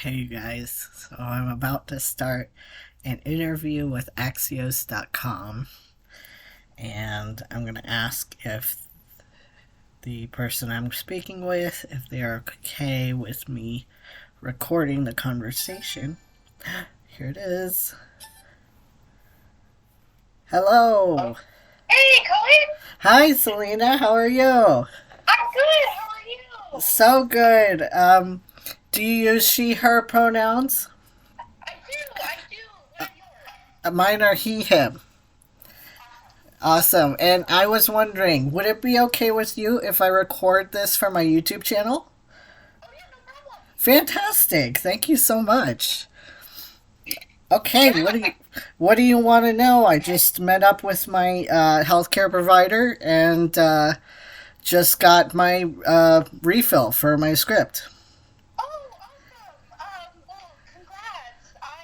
Hey you guys, so I'm about to start an interview with Axios.com, and I'm going to ask if the person I'm speaking with, if they are okay with me recording the conversation. Here it is. Hello. Hey, Cohen. Hi Selena, how are you? I'm good. How are you? So good. Do you use she, her pronouns? I do. I do. What are yours? Mine are he, him. Awesome. Awesome. And I was wondering, would it be okay with you if I record this for my YouTube channel? Oh yeah, no problem. Fantastic. Thank you so much. Okay, Yeah. what do you want to know? I just met up with my healthcare provider and just got my refill for my script. Oh, awesome. Well, congrats. I'm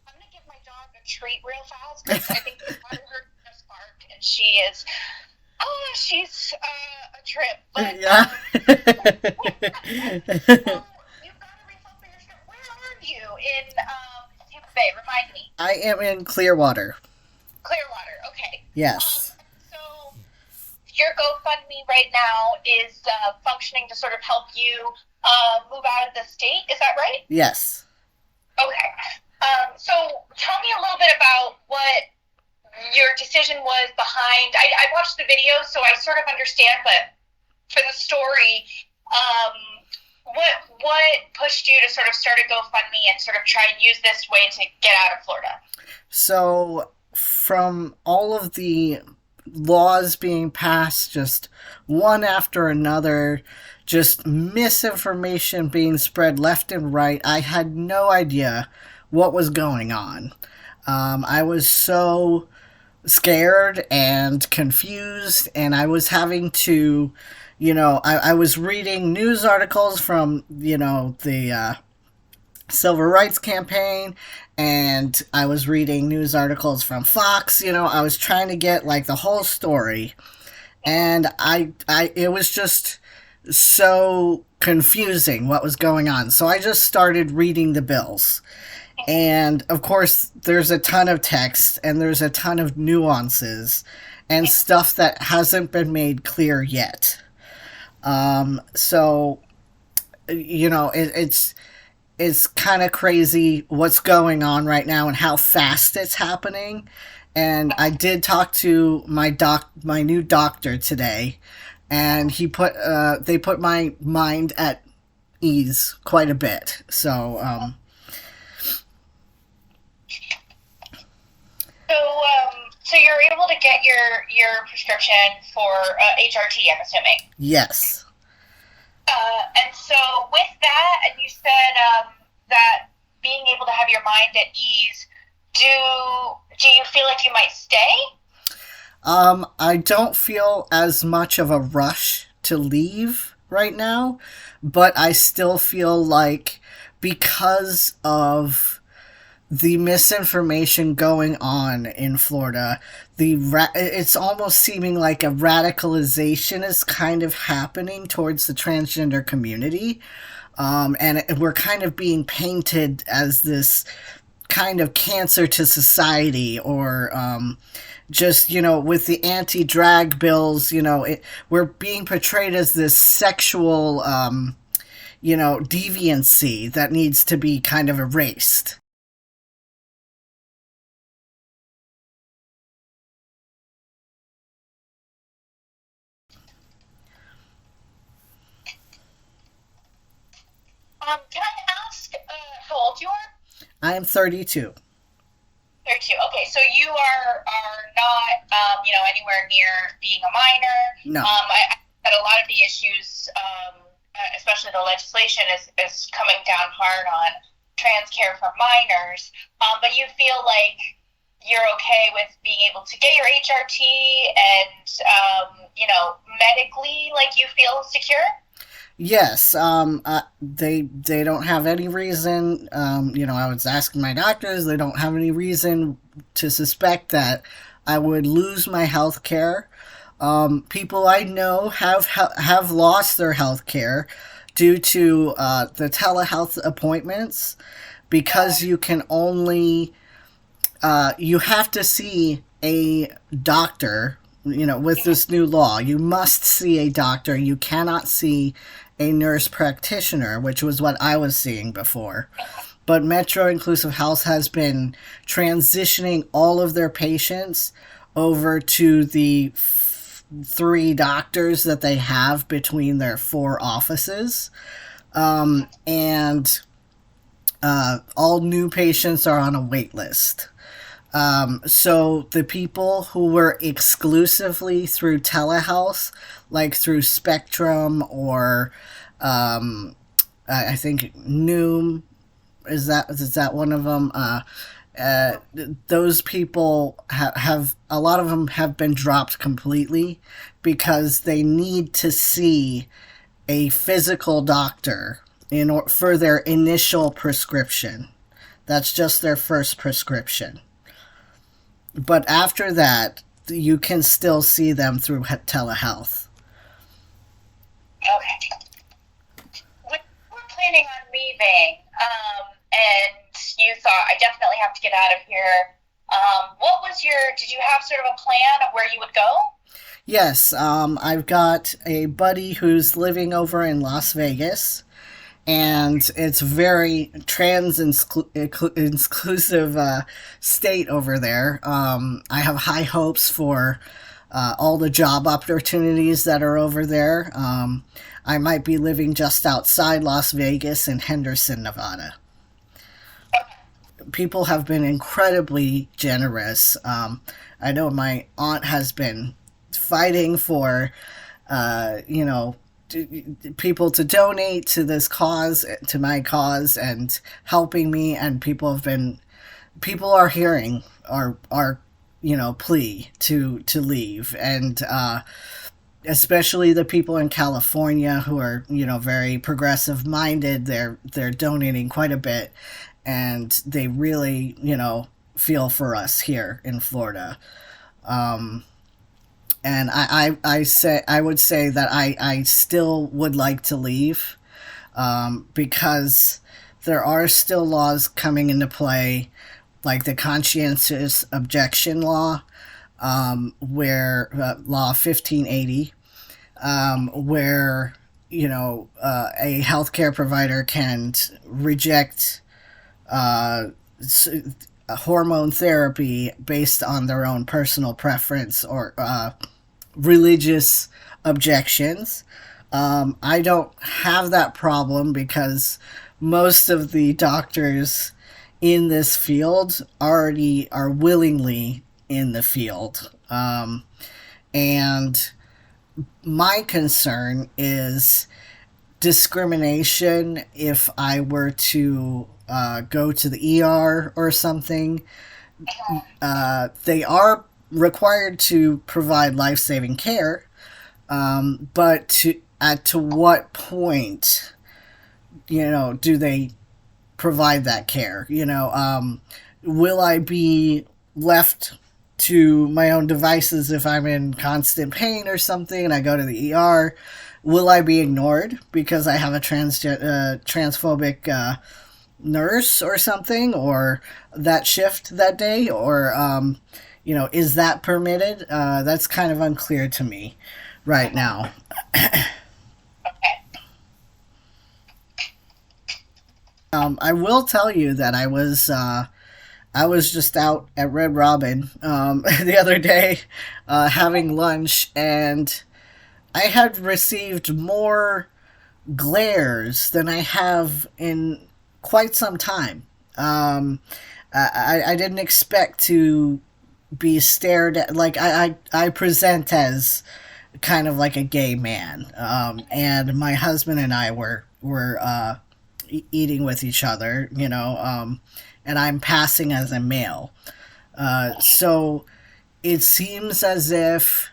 gonna give my dog a treat real fast because I think the water hurt just barked, and she's a trip. But Yeah. so you've got a refill for your script. Where are you in Tampa Bay? Remind me. I am in Clearwater. Clearwater. Okay. Yes. So your GoFundMe right now is functioning to sort of help you move out of the state. Is that right? Yes. Okay. So tell me a little bit about what your decision was behind. I watched the video, so I sort of understand, but for the story, what pushed you to sort of start a GoFundMe and sort of try and use this way to get out of Florida? So, from all of the laws being passed, just one after another, just misinformation being spread left and right, I had no idea what was going on. I was so scared and confused, and I was having to, I was reading news articles from, the civil rights campaign, and I was reading news articles from Fox. I was trying to get like the whole story, and it was just so confusing what was going on. So I just started reading the bills. And of course, there's a ton of text and there's a ton of nuances and stuff that hasn't been made clear yet. So, it's kind of crazy what's going on right now and how fast it's happening. And I did talk to my new doctor today, and they put my mind at ease quite a bit. So So you're able to get your prescription for HRT, I'm assuming. yes. And so with that, and you said that being able to have your mind at ease, do you feel like you might stay? I don't feel as much of a rush to leave right now, but I still feel like because of the misinformation going on in Florida, it's almost seeming like a radicalization is kind of happening towards the transgender community. And we're kind of being painted as this kind of cancer to society, or just with the anti-drag bills, we're being portrayed as this sexual deviancy that needs to be kind of erased. Can I ask how old you are? I am 32. 32. Okay, so you are not anywhere near being a minor. No. I that a lot of the issues, especially the legislation, is coming down hard on trans care for minors. But you feel like you're okay with being able to get your HRT and medically, like you feel secure. Yes, they don't have any reason. I was asking my doctors; they don't have any reason to suspect that I would lose my health care. People I know have lost their health care due to the telehealth appointments, because you can only you have to see a doctor. With this new law, you must see a doctor. You cannot see a nurse practitioner, which was what I was seeing before. But Metro Inclusive Health has been transitioning all of their patients over to the three doctors that they have between their four offices. And all new patients are on a wait list. So the people who were exclusively through telehealth, like through Spectrum or I think Noom, is that one of them? Uh, those people have a lot of them have been dropped completely because they need to see a physical doctor for their initial prescription. That's just their first prescription. But after that, you can still see them through telehealth. Okay. We're planning on leaving, and you thought, I definitely have to get out of here. Did you have sort of a plan of where you would go? Yes, I've got a buddy who's living over in Las Vegas, and it's very inclusive state over there. I have high hopes for all the job opportunities that are over there. I might be living just outside Las Vegas in Henderson, Nevada. People have been incredibly generous. I know my aunt has been fighting for, people to donate to this cause, to my cause, and helping me. And people are hearing our plea to leave, and especially the people in California who are very progressive minded. They're donating quite a bit, and they really feel for us here in Florida. And I would say that I still would like to leave, because there are still laws coming into play, like the conscientious objection law, where law 1580, where a healthcare provider can reject hormone therapy based on their own personal preference or religious objections. I don't have that problem because most of the doctors in this field already are willingly in the field. And my concern is discrimination if I were to go to the ER or something. They are required to provide life-saving care, but to what point, do they provide that care? Will I be left to my own devices if I'm in constant pain or something and I go to the ER? Will I be ignored because I have a transphobic nurse or something, or that shift that day, or is that permitted? That's kind of unclear to me right now. Okay. I will tell you that I was just out at Red Robin the other day having lunch, and I had received more glares than I have in quite some time. I didn't expect to be stared at. Like, I present as kind of like a gay man, and my husband and I were eating with each other, and I'm passing as a male. So it seems as if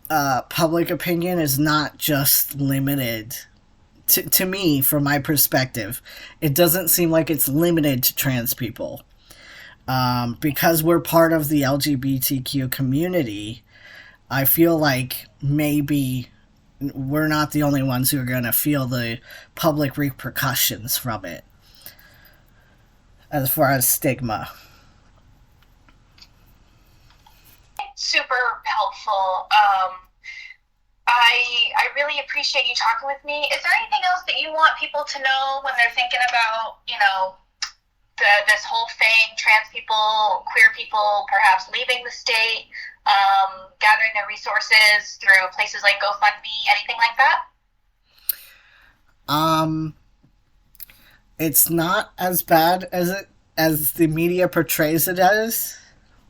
public opinion is not just limited to me. From my perspective, it doesn't seem like it's limited to trans people. Because we're part of the LGBTQ community, I feel like maybe we're not the only ones who are going to feel the public repercussions from it as far as stigma. Super helpful. I really appreciate you talking with me. Is there anything else that you want people to know when they're thinking about, this whole thing, trans people, queer people, perhaps leaving the state, gathering their resources through places like GoFundMe, anything like that? Um, it's not as bad as the media portrays it as.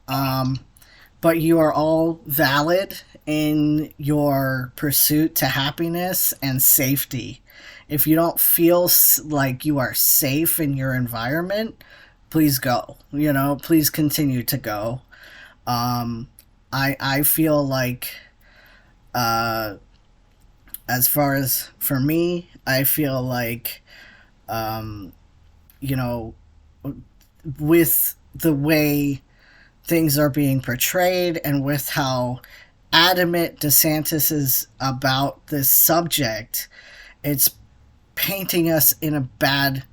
Um, but you are all valid in your pursuit to happiness and safety. If you don't feel like you are safe in your environment, please go. Please continue to go. I feel like, uh, as far as for me, I feel like, um, you know, with the way things are being portrayed and with how adamant DeSantis is about this subject, it's painting us in a bad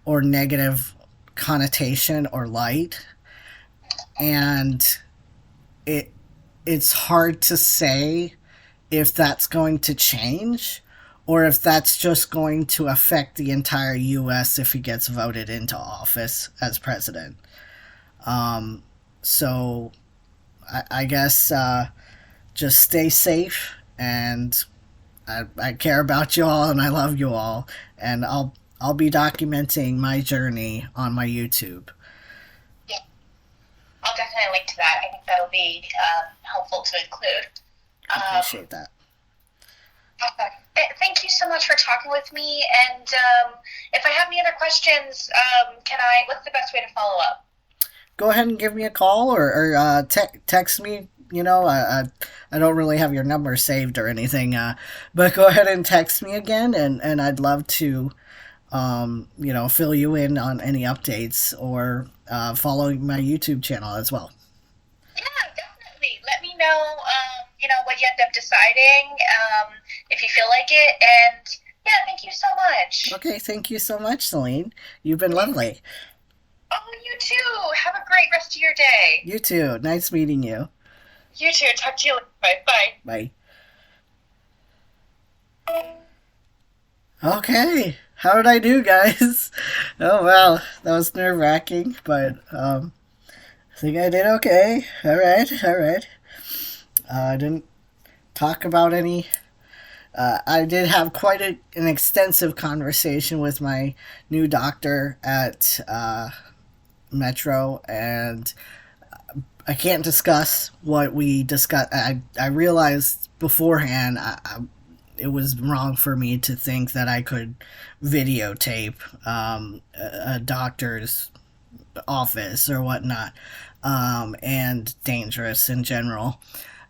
or negative connotation or light. And it it's hard to say if that's going to change or if that's just going to affect the entire US if he gets voted into office as president. Um, so I guess just stay safe, and I care about you all and I love you all, and I'll be documenting my journey on my YouTube. Yeah, I'll definitely link to that. I think that'll be helpful to include. I appreciate that. Okay. Thank you so much for talking with me. And if I have any other questions, what's the best way to follow up? Go ahead and give me a call or text me. I don't really have your number saved or anything, but go ahead and text me again, and I'd love to, fill you in on any updates or follow my YouTube channel as well. Yeah, definitely. Let me know, what you end up deciding, if you feel like it. And yeah, thank you so much. Okay, thank you so much, Celine. You've been lovely. Oh, you too. Have a great rest of your day. You too. Nice meeting you. You too. Talk to you later. Bye. Bye. Okay. How did I do, guys? Oh, well, that was nerve wracking, but I think I did okay. All right, all right. I didn't talk about any. I did have quite an extensive conversation with my new doctor at Metro, and I can't discuss what we discussed. I realized beforehand it was wrong for me to think that I could videotape a doctor's office or whatnot, and dangerous in general.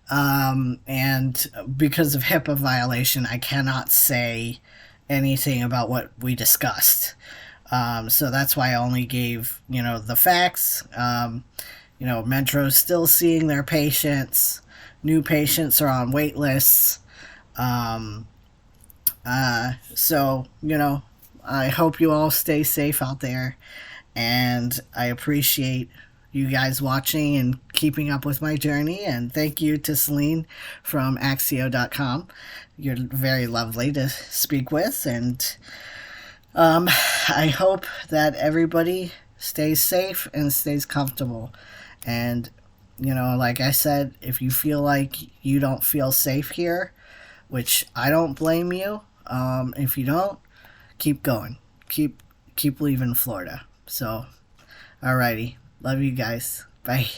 And because of HIPAA violation, I cannot say anything about what we discussed. So that's why I only gave, the facts. Metro's still seeing their patients. New patients are on wait lists. So, I hope you all stay safe out there. And I appreciate you guys watching and keeping up with my journey. And thank you to Celine from Axio.com. You're very lovely to speak with. And I hope that everybody stays safe and stays comfortable. And, like I said, if you feel like you don't feel safe here, which I don't blame you, if you don't, keep going. Keep leaving Florida. So, alrighty. Love you guys. Bye.